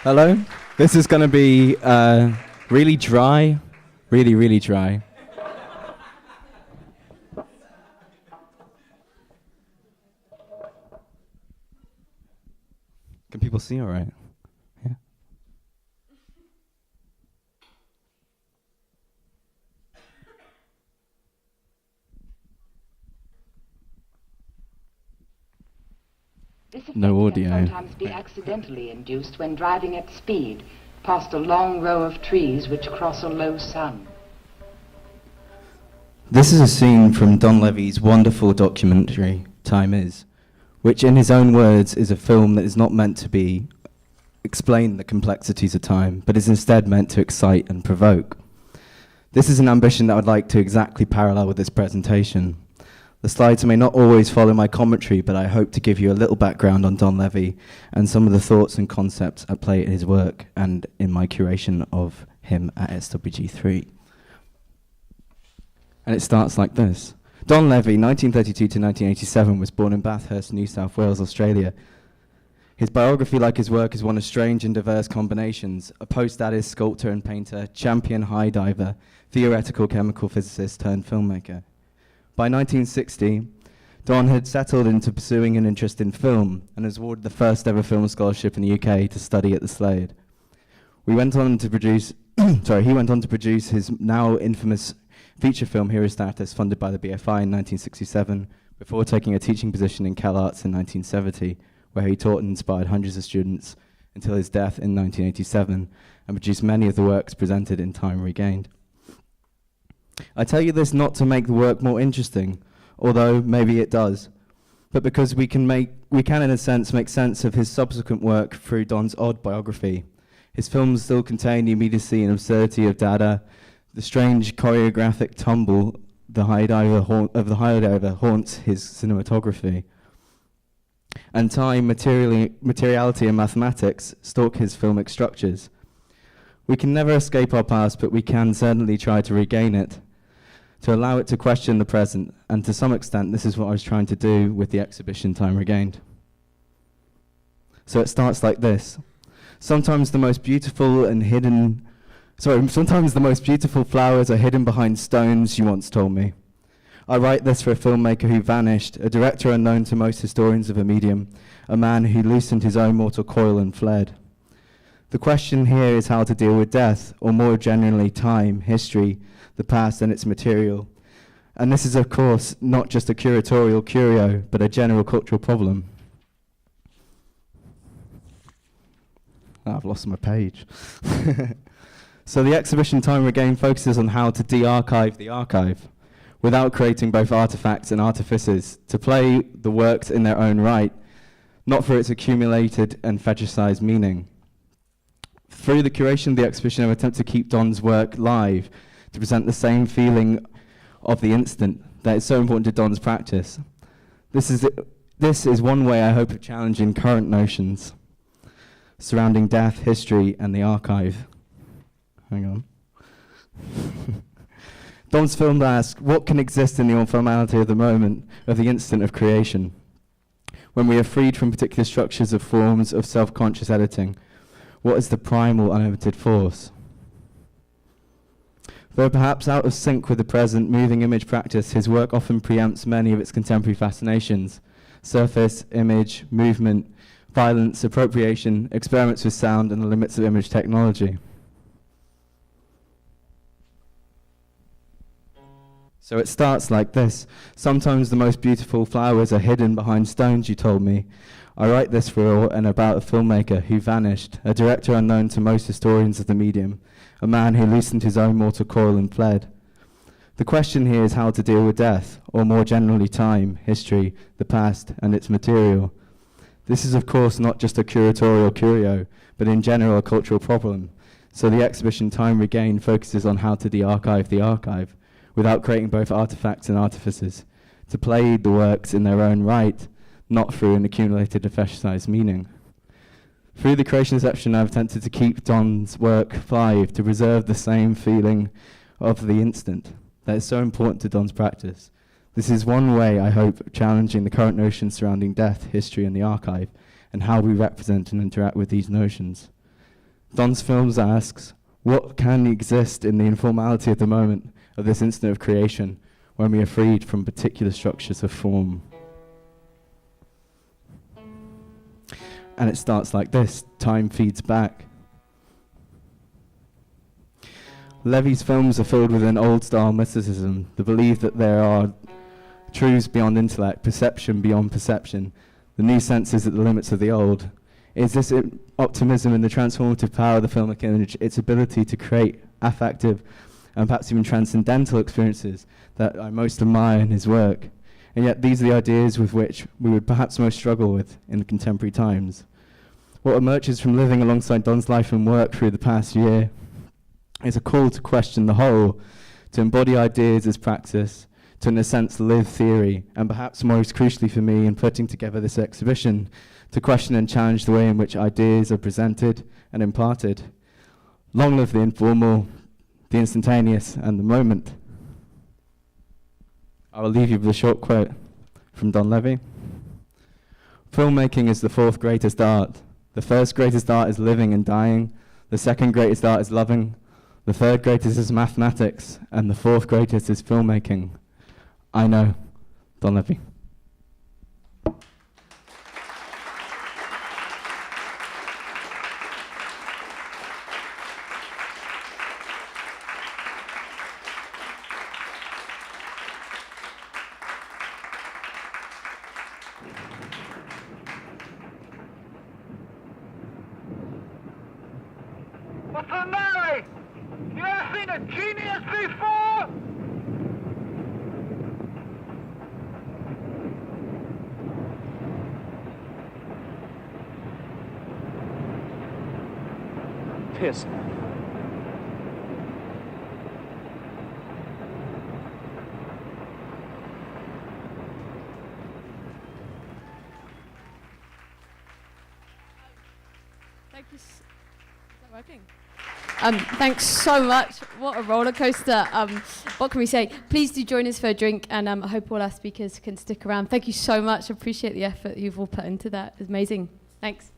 Hello. This is going to be really dry, really, really dry. Can people see all right? Yeah. No audio. Can sometimes be accidentally induced when driving at speed past a long row of trees which cross a low sun. This is a scene from Don Levy's wonderful documentary, Time Is, which in his own words is a film that is not meant to explain the complexities of time, but is instead meant to excite and provoke. This is an ambition that I would like to exactly parallel with this presentation. The slides may not always follow my commentary, but I hope to give you a little background on Don Levy and some of the thoughts and concepts at play in his work and in my curation of him at SWG3. And it starts like this. Don Levy, 1932 to 1987, was born in Bathurst, New South Wales, Australia. His biography, like his work, is one of strange and diverse combinations: a post-Addis sculptor and painter, champion high diver, theoretical chemical physicist turned filmmaker. By 1960, Don had settled into pursuing an interest in film and was awarded the first ever film scholarship in the UK to study at the Slade. He went on to produce his now infamous feature film Herostratus, funded by the BFI in 1967, before taking a teaching position in Cal Arts in 1970, where he taught and inspired hundreds of students until his death in 1987, and produced many of the works presented in Time Regained. I tell you this not to make the work more interesting, although maybe it does, but because we can in a sense make sense of his subsequent work through Don's odd biography. His films still contain the immediacy and absurdity of Dada, the strange choreographic tumble of the high diver haunts his cinematography, and time, materiality and mathematics stalk his filmic structures. We can never escape our past, but we can certainly try to regain it, to allow it to question the present, and to some extent this is what I was trying to do with the exhibition Time Regained. So it starts like this. Sometimes the most beautiful flowers are hidden behind stones, you once told me. I write this for a filmmaker who vanished, a director unknown to most historians of a medium, a man who loosened his own mortal coil and fled. The question here is how to deal with death, or more generally time, history, the past and its material. And this is, of course, not just a curatorial curio, but a general cultural problem. I've lost my page. So the exhibition Time Regained focuses on how to de-archive the archive, without creating both artifacts and artifices, to play the works in their own right, not for its accumulated and fetishized meaning. Through the curation of the exhibition, I've attempted to keep Don's work live, to present the same feeling of the instant that is so important to Don's practice. This is one way, I hope, of challenging current notions surrounding death, history, and the archive. Hang on. Don's film asks, what can exist in the informality of the moment, of the instant of creation, when we are freed from particular structures of forms of self-conscious editing? What is the primal, unlimited force? Though perhaps out of sync with the present moving image practice, his work often preempts many of its contemporary fascinations: surface, image, movement, violence, appropriation, experiments with sound, and the limits of image technology. So it starts like this. Sometimes the most beautiful flowers are hidden behind stones, you told me. I write this for and about a filmmaker who vanished, a director unknown to most historians of the medium, a man who loosened his own mortal coil and fled. The question here is how to deal with death, or more generally time, history, the past, and its material. This is, of course, not just a curatorial curio, but in general a cultural problem. So the exhibition Time Regained focuses on how to de-archive the archive, without creating both artifacts and artifices, to play the works in their own right, not through an accumulated and fetishized meaning. Through the creation section, I've attempted to keep Don's work alive, to preserve the same feeling of the instant that is so important to Don's practice. This is one way, I hope, of challenging the current notions surrounding death, history, and the archive, and how we represent and interact with these notions. Don's Films asks, what can exist in the informality of the moment of this instant of creation when we are freed from particular structures of form? And it starts like this: time feeds back. Levy's films are filled with an old-style mysticism, the belief that there are truths beyond intellect, perception beyond perception, the new senses at the limits of the old. Is this optimism in the transformative power of the filmic image, its ability to create affective and perhaps even transcendental experiences that I most admire in his work? And yet these are the ideas with which we would perhaps most struggle with in the contemporary times. What emerges from living alongside Don's life and work through the past year is a call to question the whole, to embody ideas as practice, to in a sense live theory, and perhaps most crucially for me in putting together this exhibition, to question and challenge the way in which ideas are presented and imparted. Long live the informal, the instantaneous, and the moment. I will leave you with a short quote from Don Levy. Filmmaking is the fourth greatest art. The first greatest art is living and dying. The second greatest art is loving. The third greatest is mathematics. And the fourth greatest is filmmaking. I know. Don Levy. What's the matter? You ever seen a genius before? Piss. Thank you. Is that working? Thanks so much. What a roller coaster. What can we say? Please do join us for a drink, and I hope all our speakers can stick around. Thank you so much. I appreciate the effort you've all put into that. It's amazing. Thanks.